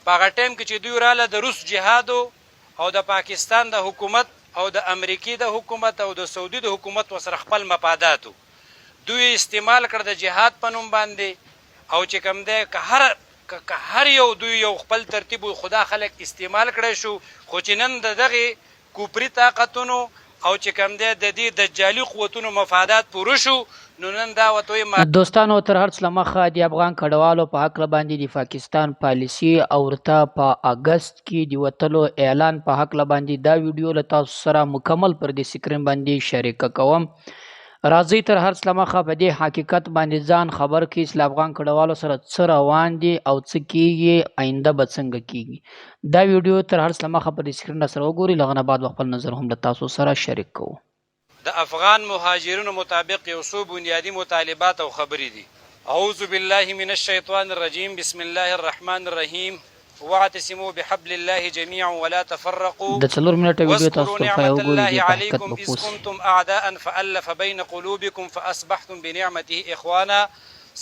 په هغه ټایم کې چې دوی راله د روس جهادو او د پاکستان د حکومت او د امریکې د حکومت او د سعودي د حکومت وسره خپل مفاداتو دوی استعمال کړ د جهاد په نوم باندې او چې کوم دی که هر یو دوی یو خپل ترتیب خدا خلک استعمال کړی شو خو چې نن د دغې کوپري طاقتونو او چې کوم دی د دې دجالي قوتونو مفادات پوره شو نو نن دا وته دوستانو تر هر څه مخه د افغان کډوالو په حق باندې د پاکستان پالیسي او ورته په اگست کې د وتلو اعلان په حق باندې دا ویډیو له تاسو سره مکمل پر د سکرین باندې شریک کوم راځي تر هر څه مخه په دې حقیقت باندې ځان خبر کړئ چې افغان کډوالو سره څه روان دي او څه کیږي آینده به څنګه کیږي دا ویډیو تر هر څه مخه په دې سکرین سره وګورئ لغونه بعد خپل نظر هم له تاسو سره شریک کوو د افغان مهاجرینو مطابق یو څو بنیادی مطالبات او خبرې دي اعوذ بالله من الشیطان الرجیم بسم الله الرحمن الرحیم واعتصموا بحبل الله جميعا ولا تفرقوا د 4 منټه ویډیو تاسو ته وګورئ عليكم اذ كنتم اعداء فالف بين قلوبكم فاصبحتم بنعمته اخوانا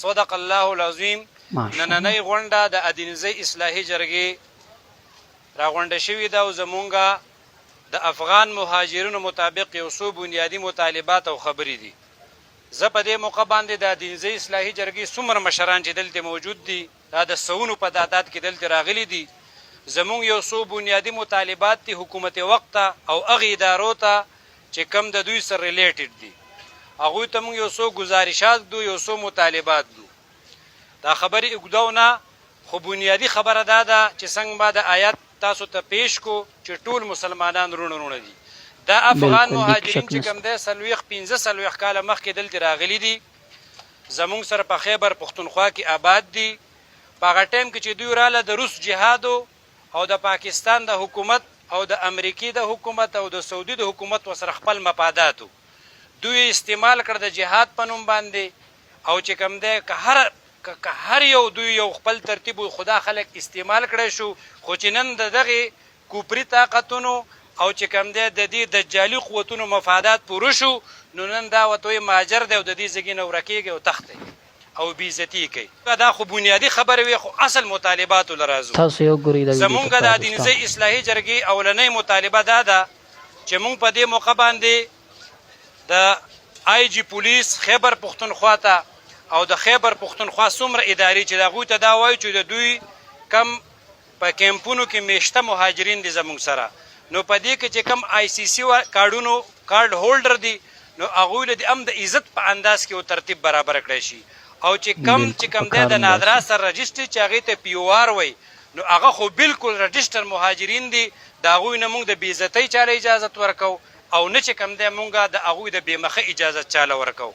صدق الله العظیم نننۍ غونډه د ادینزي اصلاحي جرګې راغونډه شوې ده او زمونږه د افغان مهاجرینو مطابق یو څو بنیادی مطالبات او خبرې دي زه په دې موقع باندې د ادینزي اصلاحي جرګې څومره مشران چې دلته موجود دي دا د سونو په تعداد کې دلته راغلي دي زمونږ یو څو بنیادی مطالبات دي حکومت وقت او هغې ادارو ته چې کم د دوی سره ریلیټډ دي هغوی ته موږ یو څو ګزارشات دو یو څو مطالبات دو دا خبرې اوږدو نه خو بنیادی خبره دا ده چې څنګه به د آیات تاسو ته پیش کو چې ټول مسلمانان رونه دي دا افغان مهاجرین چې کوم دی 15 کاله مخکې دلته راغلي دي زمونږ سره په خیبر پښتونخوا کې آباد دي په هغه ټایم کې چې دوی راله د روس جهادو او د پاکستان د حکومت او د امریکې د حکومت او د سعودي د حکومت وسره خپل مفاداتو دوی استعمال کړ د جهاد په نوم باندې او چې کوم دی که هر یو دوی یو خپل ترتیب خدا خلک استعمال کړی شو خو چې نن د دغې کوپري طاقتونو او چې کوم دی د دې دجالي قوتونو مفادات پوره شو نو نن دا وته مهاجر دی او د دې ځای نه ورکېږي او تښتي او بېعزتي کوي دا خو بنیادي خبرې وي خو اصل مطالباتو له راځو زمونږ د ادینزي اصلاحي جرګې اولنۍ مطالبه دا ده چې مونږ په دې موقع باندې د آی جي پولیس خیبر پښتونخوا ته او د خیبر پښتونخوا څومره ادارې چې د هغوی ته دا وایو چې د دوی کم په کیمپونو کې میشته مهاجرین دي زمونږ سره نو په دې کې چې کم آی سی سی کارډونو کارډ هولډر دي نو هغوی له د عزت په انداز کې ترتیب برابر کړی شي او چې کم دی د نادرا سره رجسټر چې هغې ته پی او آر وایي نو هغه خو بالکل رجسټر مهاجرین دي د هغوی نه موږ د بېعزتۍ چاله اجازت ورکو او نه چې کم دی موږ د هغوی د بېمخه اجازت چاله ورکو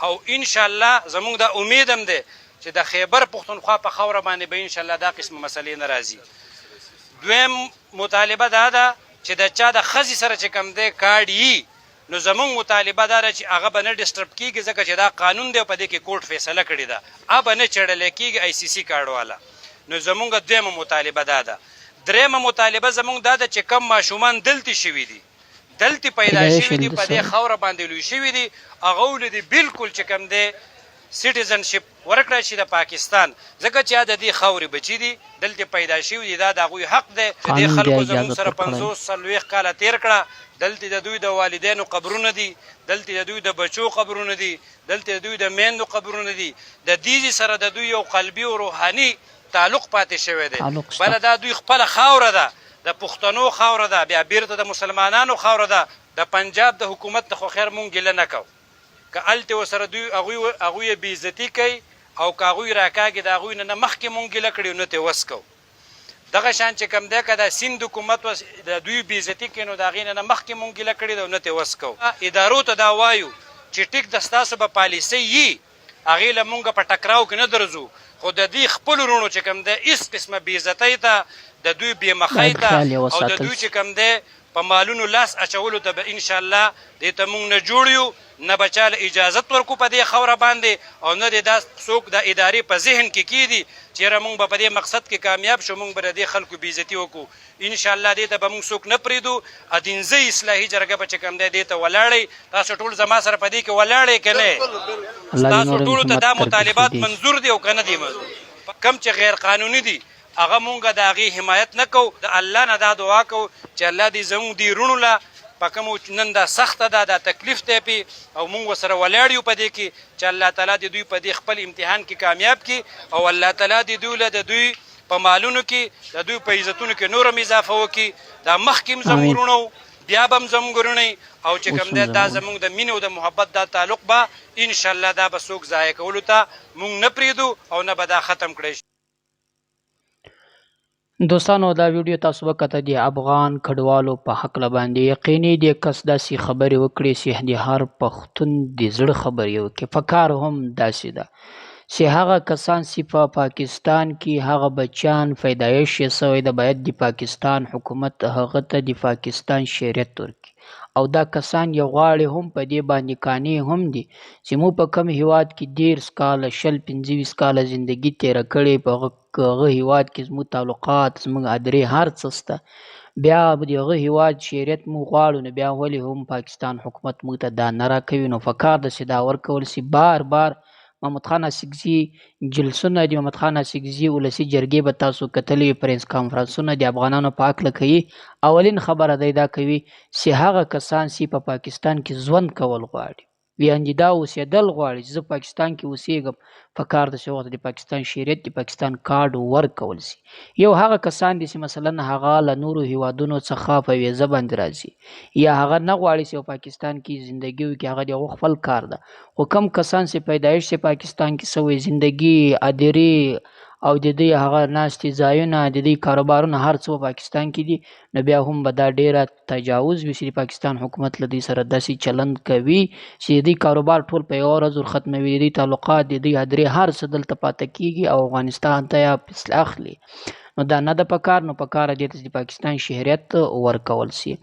او انشاءالله زموږ دا امید هم دی چې د خیبر پښتونخوا په خاوره باندې به انشاءالله دا قسم مسلې نه راځي دویم مطالبه دا ده چې د چا د ښځې سره چې کم دی کارډ یي نو زمونږ مطالبه دا ده چې هغه به نه ډسټرب کېږي ځکه چې دا قانون دی او په دې کې کوټ فیصله کړې ده هغه به نه چړلی کېږي آی سی سی کارډ والا نو زمونږ دویمه مطالبه دا ده درېیمه مطالبه زمونږ دا ده چې کم ماشومان دلته شوي دي دلته پیدا شوي دي په دې خاوره باندې لوی شوي دي هغوی له بالکل چې کم دی سټیزنشپ ورکړی شي د پاکستان ځکه چې د دې خاورې بچي دي دلته پیدا شوي دي دا د هغوی حق دی چې دې خلکو زموږ سره 50 کاله تیر کړه دلته د دوی د والدینو قبرونه دي دلته د دوی د بچو قبرونه دي دلته د دوی د میندو قبرونه دي د دې سره د دوی یو قلبي او روحاني تعلق پاتې شوی دی بله دا دوی خپله خاوره ده د پښتنو خاوره ده بیا بیرته د مسلمانانو خاوره ده د پنجاب د حکومت ته خو خیر مونږ ګیله نه کوو که هلته ورسره دوی هغوی یې بېعزتي کوي او که هغوی راکاږي د هغوی نه مخکې مونږ ګیله کړي نو ترې وس کوو دغه شان چې کوم دی که د سیند حکومت د دوی بېعزتي کوي نو د هغې نه مخکې مونږ ګیله کړې ده او نه ترې وس کوو ادارو ته دا وایو چې ټیک د ستاسو به پالیسۍ یي هغې له مونږ په ټکراو کې نه درځو خو د دې خپلو وروڼو چې کوم دی هېڅ قسمه بېعزتۍ ته د دوی بېمخۍ ته او د دوی چې کوم دی په مالونو لاس اچولو ته به انشاءالله دې ته مونږ نه جوړ یو نه به چاله اجازت ورکو په دې خاوره باندې او نه دې دا څوک د ادارې په ذهن کې کیدي چې یاره مونږ به په دې مقصد کې کامیاب شو مونږ به د دې خلکو بېعزتي وکړو انشاءالله دې ته به مونږ څوک نه پرېږدو ادینزۍ اصلاحي جرګه به چې کوم دی دې ته ولاړئ تاسو ټول زما سره په دې کې ولاړئ که نه تاسو ټولو ته دا مطالبات منظور دي او که نه دي منظور کم چې غیر قانوني دي هغه مونږ د هغې حمایت نه کوو. د الله نه دا دعا کوو چې الله دې زموږ دې وروڼو له په کومو نن دا سخته ده دا تکلیف دی پې او مونږ ورسره ولاړ یو په دې کې چې الله تعالی دې دوی په دې خپل امتحان کې کامیاب کړي او الله تعالی دې دوی له د دوی په مالونو کې د دوی په عزتونو کې نور هم اضافه وکړي. دا مخکې هم زموږ وروڼو بیا به هم زموږ وروڼی او چې کوم دی دا زموږ د مینې او د محبت دا تعلق به انشاءالله دا به څوک ضایع کولو ته مونږ نه پرېږدو او نه به دا ختم کړی شي. دوستانو دا ویډیو تاسو وکته د افغان کډوالو په حق باندې یقیني د کس داسې خبرې وکړي چې د هر پښتون د زړه خبرې وکړي. فکر هم داسې ده چې هغه کسان چې په پاکستان کې هغه بچیان پیدایش یې شوی ده باید د پاکستان حکومت هغه ته د پاکستان شریعت ورکړي او دا کسان یو غواړي هم په دې باندې قانع هم دي چې موږ په کوم هیواد کې 13 کاله 25 کاله زندگی تیره کړې په هغه هیواد کې زموږ تعلقات زموږ ادرې هر څه شته بیا د هغه هیواد شریعت موږ غواړو نو بیا ولې هم پاکستان حکومت موږ ته دا نه راکوي. نو پکار ده چې دا ورکول شي. بار بار محمد خان اسیګزي جلسونه د محمد خان اسیګزي ولسي جرګې به تاسو کتلې پریس کانفرنسونه د افغانانو په هکله کوي. اولین خبره دی دا کوي چې هغه کسان چې په پاکستان کې ژوند کول غواړي یعنې دا اوسېدل غواړي چې زه پاکستان کې اوسېږم پکار ده چې ورته د پاکستان شریعت د پاکستان کارډ ورکول شي. یو هغه کسان دي چې مثلا هغه له نورو هیوادونو څخه په ویزه باندې راځي یا هغه نه غواړي چې په پاکستان کې زندگی وکړي هغه د هغو خپل کار ده. خو کم کسان چې پیدایش چې پاکستان کې شوی زندگی ادرې او د دې هغه ناستې ځایونه د دې کاروبارونه هر څه په پاکستان کې دي نو بیا هم به دا ډیره تجاوز وي چې پاکستان حکومت له دوی سره داسې چلند کوي چې د دې کاروبار ټول په یوه ورځ ختموي د دې تعلقات د دې ادرې هر څه دلته پاته کیږي او افغانستان ته یې فیصله اخلي. نو دا نه ده پکار نو پکاره دی چې د پاکستان شهریت ورکول شي.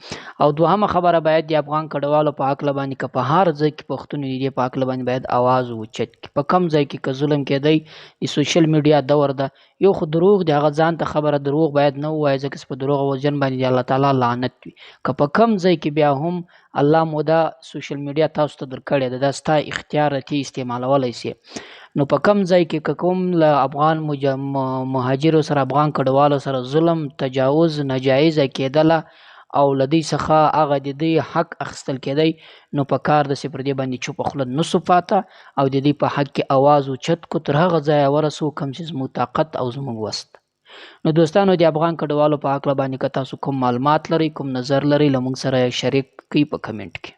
او دوهمه خبره باید د افغان کډوالو په حق باندې که په هر ځای کې پښتون دی په حق باندې باید आवाज اوچت کړي. په کم ځای کې که ظلم کېدی د سوشل میډیا دور ده یو خو دروغ دی هغه ځان ته خبره دروغ باید نه ووایي ځکه چې په دروغ وجن باندې الله تعالی لعنت وي. که په کم ځای کې بیا هم الله مو دا سوشل میډیا تاسو ته درکړې ده دا ستا اختیار ته استعمالولی شي. نو په کم ځای کې کوم له افغان مهاجرو سره افغان کډوالو سره ظلم تجاوز ناجایزه کېدله او له دوی څخه هغه د دوی حق اخیستل کېدی نو په کار ده چې پر دې باندې چوپه خوله نسو پاته او د دوی په حق کې اواز اوچت کړو تر هغه ځایه ورسو کوم چې زموږ طاقت او زموږ وس ده. نو دوستانو د افغان کډوالو په حق باندې که تاسو کوم معلومات لرئ کوم نظر لرئ له موږ سره شریک کړئ په کمنټ کې.